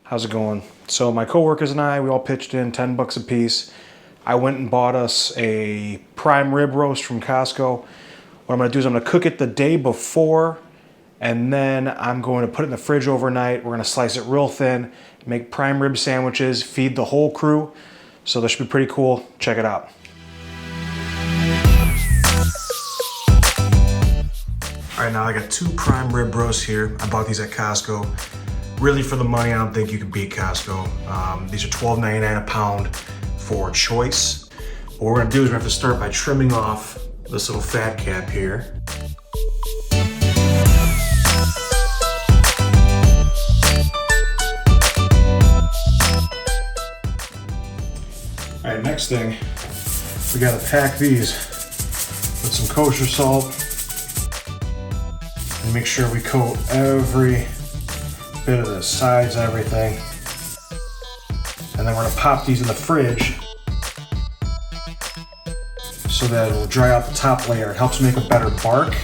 How's it going? So my coworkers and I, we all pitched in 10 bucks a piece. I went and bought us a prime rib roast from Costco. What I'm gonna do is I'm gonna cook it the day before, and then I'm going to put it in the fridge overnight. We're gonna slice it real thin, make prime rib sandwiches, feed the whole crew. So this should be pretty cool. Check it out. All right, now I got 2 prime rib roasts here. I bought these at Costco. Really, for the money, I don't think you can beat Costco. These are $12.99 a pound for choice. What we're gonna do is we have to start by trimming off this little fat cap here. All right, next thing, we gotta pack these with some kosher salt and make sure we coat every bit of the sides, everything. And then we're gonna pop these in the fridge so that it will dry out the top layer. It helps make a better bark.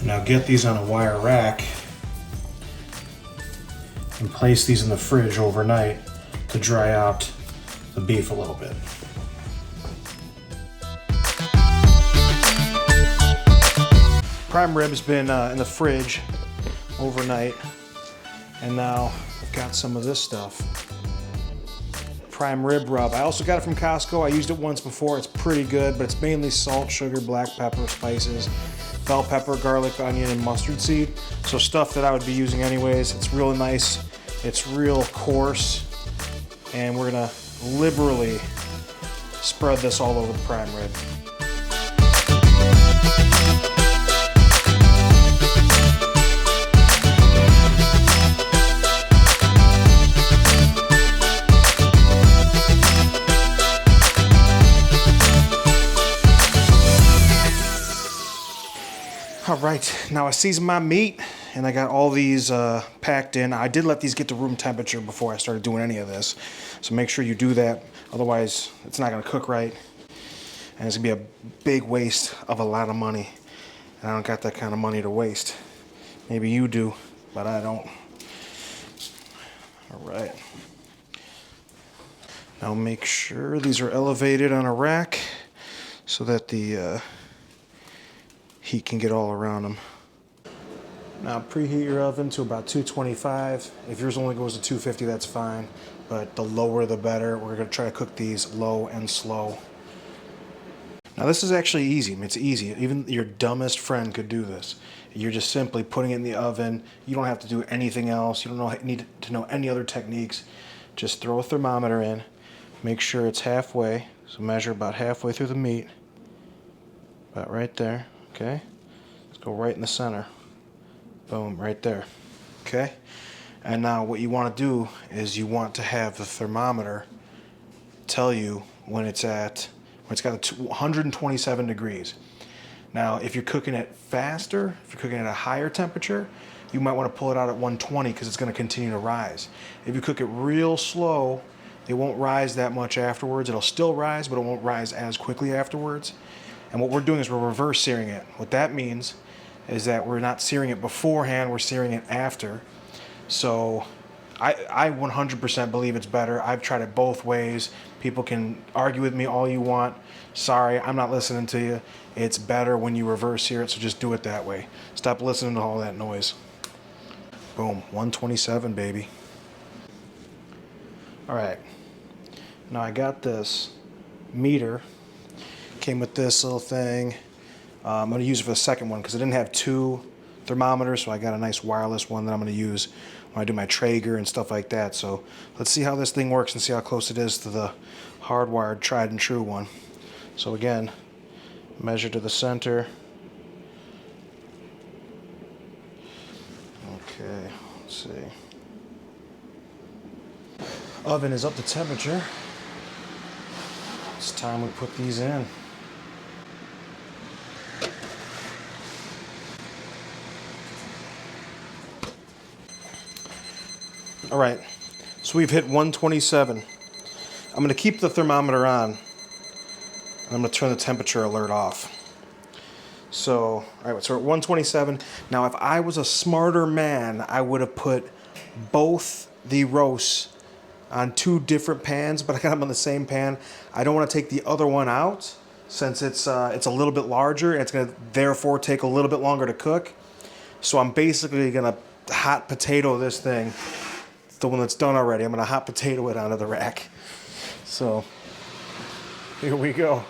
Now get these on a wire rack and place these in the fridge overnight to dry out the beef a little bit. Prime rib's been in the fridge overnight, and now I've got some of this stuff. Prime rib rub. I also got it from Costco. I used it once before. It's pretty good, but it's mainly salt, sugar, black pepper, spices, bell pepper, garlic, onion, and mustard seed. So stuff that I would be using anyways. It's real nice. It's real coarse, and we're gonna liberally spread this all over the prime rib. All right, now I seasoned my meat and I got all these packed in. I did let these get to room temperature before I started doing any of this. So make sure you do that. Otherwise, it's not gonna cook right. And it's gonna be a big waste of a lot of money. And I don't got that kind of money to waste. Maybe you do, but I don't. All right. Now make sure these are elevated on a rack so that the heat can get all around them. Now preheat your oven to about 225. If yours only goes to 250, that's fine, but the lower the better. We're gonna try to cook these low and slow. Now this is actually easy. It's easy. Even your dumbest friend could do this. You're just simply putting it in the oven. You don't have to do anything else. You don't need to know any other techniques. Just throw a thermometer in. Make sure it's halfway. So measure about halfway through the meat. About right there. Okay, let's go right in the center. Boom, right there. Okay, and now what you want to do is you want to have the thermometer tell you when it's got 127 degrees. Now, if you're cooking it faster, if you're cooking at a higher temperature, you might want to pull it out at 120 because it's going to continue to rise. If you cook it real slow, it won't rise that much afterwards. It'll still rise, but it won't rise as quickly afterwards. And what we're doing is we're reverse searing it. What that means is that we're not searing it beforehand, we're searing it after. So I 100% believe it's better. I've tried it both ways. People can argue with me all you want. Sorry, I'm not listening to you. It's better when you reverse sear it, so just do it that way. Stop listening to all that noise. Boom, 127, baby. All right, now I got this meter. Came with this little thing. I'm going to use it for the second one because I didn't have 2 thermometers, so I got a nice wireless one that I'm going to use when I do my Traeger and stuff like that. So let's see how this thing works and see how close it is to the hardwired tried and true one. So again, measure to the center. Okay, let's see. Oven is up to temperature. It's time we put these in. All right, so we've hit 127. I'm gonna keep the thermometer on I'm going to turn the temperature alert off. So, all right, so we're at 127. Now, if I was a smarter man, I would have put both the roasts on 2 different pans, but I got them on the same pan. I don't want to take the other one out since it's a little bit larger and it's going to therefore take a little bit longer to cook. So I'm basically going to hot potato this thing, the one that's done already. I'm going to hot potato it onto the rack. So here we go.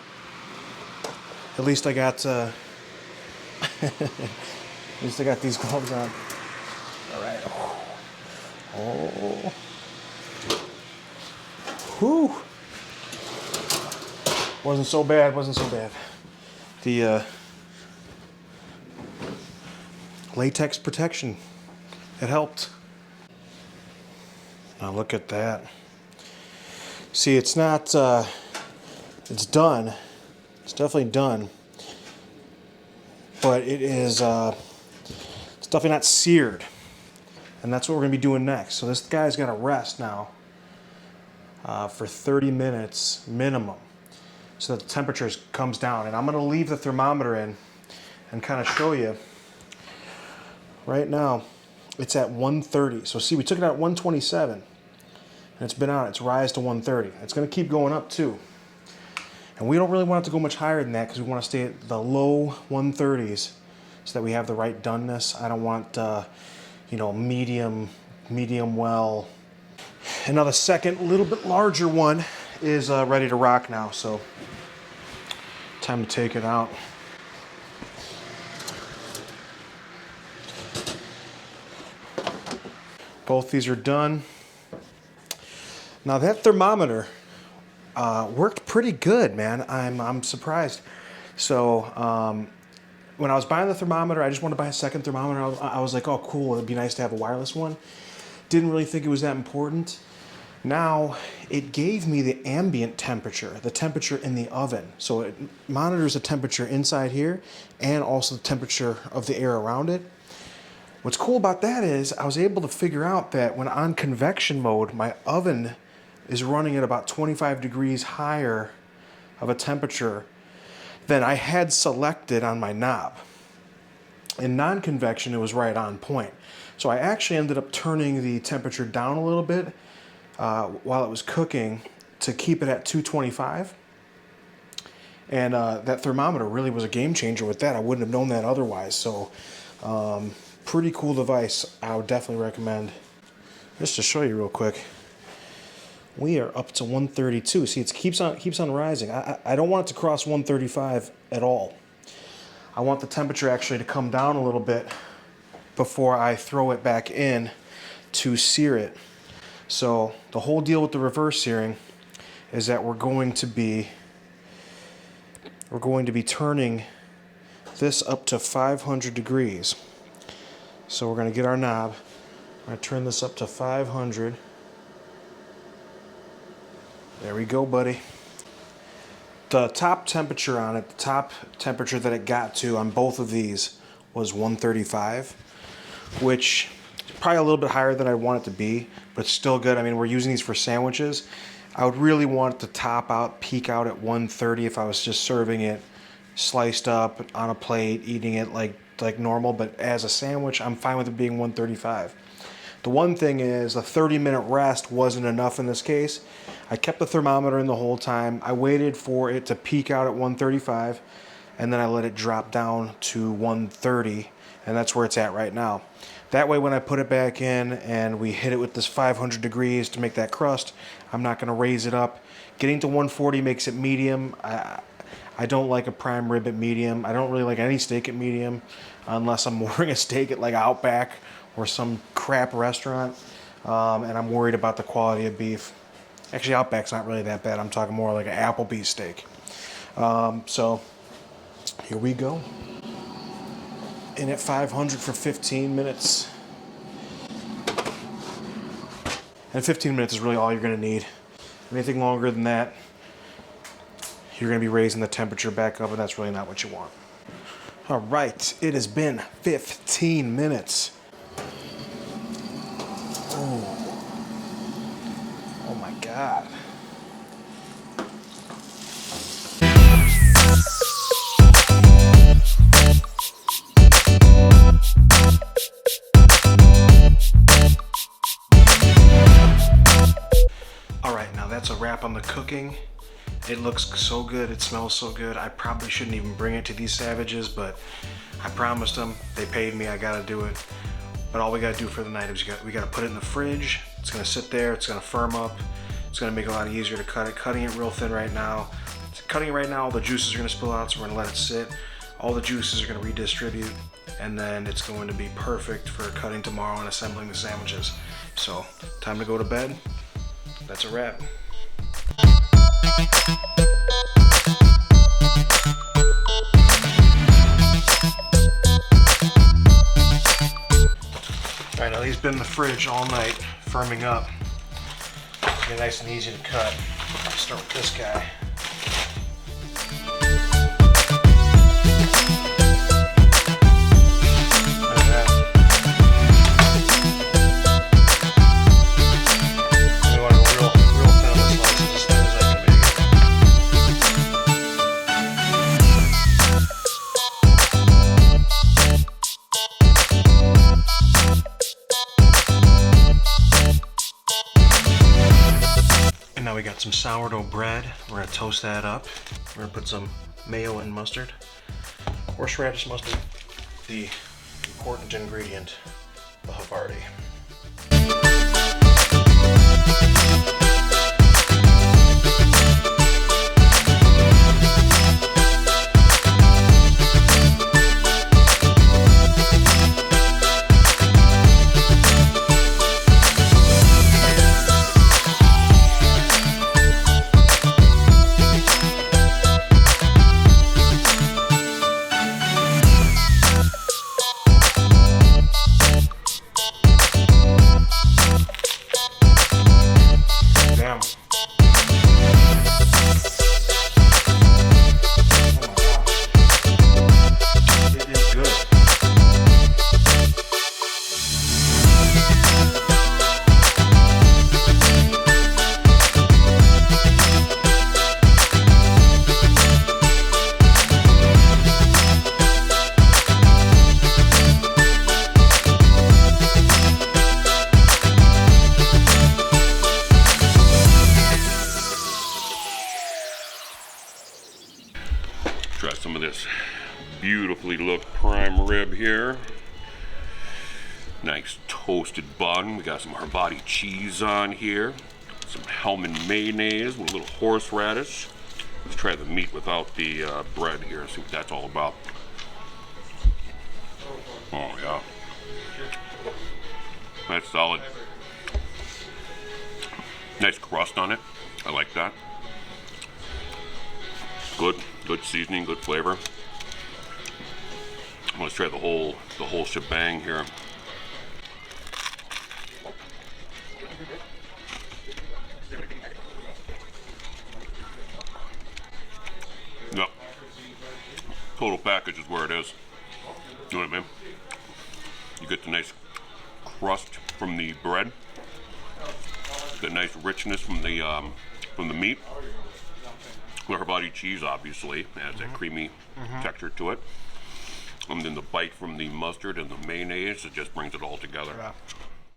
At least I got at least I got these gloves on. All right. Oh. Whew. Wasn't so bad, wasn't so bad. The latex protection, it helped. Now look at that. See, it's not, it's done. It's definitely done. But it is, it's definitely not seared. And that's what we're gonna be doing next. So this guy's gotta rest now for 30 minutes minimum so that the temperature comes down. And I'm gonna leave the thermometer in and kind of show you. Right now, it's at 130. So see, we took it out at 127 and it's been out, it's rise to 130. It's gonna keep going up too. And we don't really want it to go much higher than that because we want to stay at the low 130s so that we have the right doneness. I don't want, you know, medium well. And now the second, little bit larger one is ready to rock now. So time to take it out. Both these are done. Now that thermometer worked pretty good, man. I'm surprised. So when I was buying the thermometer, I just wanted to buy a second thermometer. I was like, oh, cool, it'd be nice to have a wireless one. Didn't really think it was that important. Now it gave me the ambient temperature, the temperature in the oven. So it monitors the temperature inside here and also the temperature of the air around it. What's cool about that is I was able to figure out that when on convection mode, my oven is running at about 25 degrees higher of a temperature than I had selected on my knob. In non-convection, it was right on point. So I actually ended up turning the temperature down a little bit while it was cooking to keep it at 225. And that thermometer really was a game changer with that. I wouldn't have known that otherwise. So pretty cool device. I would definitely recommend. Just to show you real quick. We are up to 132. See, it keeps on rising. I don't want it to cross 135 at all. I want the temperature actually to come down a little bit before I throw it back in to sear it. So the whole deal with the reverse searing is that we're going to be turning this up to 500 degrees. So we're going to get our knob. I'm going to turn this up to 500. There we go, buddy. The top temperature on it, the top temperature that it got to on both of these was 135, which is probably a little bit higher than I want it to be, but still good. I mean, we're using these for sandwiches. I would really want it to top out, peak out at 130 if I was just serving it sliced up on a plate, eating it like normal, but as a sandwich, I'm fine with it being 135. The one thing is a 30-minute rest wasn't enough in this case. I kept the thermometer in the whole time. I waited for it to peak out at 135, and then I let it drop down to 130, and that's where it's at right now. That way when I put it back in and we hit it with this 500 degrees to make that crust, I'm not going to raise it up. Getting to 140 makes it medium. I don't like a prime rib at medium. I don't really like any steak at medium unless I'm ordering a steak at like Outback or some crap restaurant, and I'm worried about the quality of beef. Actually, Outback's not really that bad. I'm talking more like an Applebee's steak. So here we go. In at 500 for 15 minutes. And 15 minutes is really all you're going to need. Anything longer than that, you're going to be raising the temperature back up, and that's really not what you want. All right, it has been 15 minutes. Oh my God. wrap on the cooking. It looks so good, it smells so good. I probably shouldn't even bring it to these savages, but I promised them, they paid me, I gotta do it. But all we gotta do for the night is we gotta put it in the fridge. It's gonna sit there, it's gonna firm up. It's gonna make it a lot easier to cut it. Cutting it real thin right now. Cutting it right now, all the juices are gonna spill out, so we're gonna let it sit. All the juices are gonna redistribute, and then it's going to be perfect for cutting tomorrow and assembling the sandwiches. So, time to go to bed. That's a wrap. All right, now these been in the fridge all night, firming up. Get nice and easy to cut. I'll start with this guy. Now we got some sourdough bread. We're gonna toast that up. We're gonna put some mayo and mustard. Horseradish mustard, the important ingredient, the Havarti. Try some of this beautifully looked prime rib here. Nice toasted bun. We got some Havarti cheese on here. Some Hellman mayonnaise with a little horseradish. Let's try the meat without the bread here. See what that's all about. Oh yeah. That's solid. Nice crust on it. I like that. Good seasoning, good flavor. Let's try the whole shebang here. Yep. Total package is where it is. You know what I mean? You get the nice crust from the bread, the nice richness from the meat. The Havarti cheese obviously adds that creamy texture to it. And then the bite from the mustard and the mayonnaise, it just brings it all together. Yeah.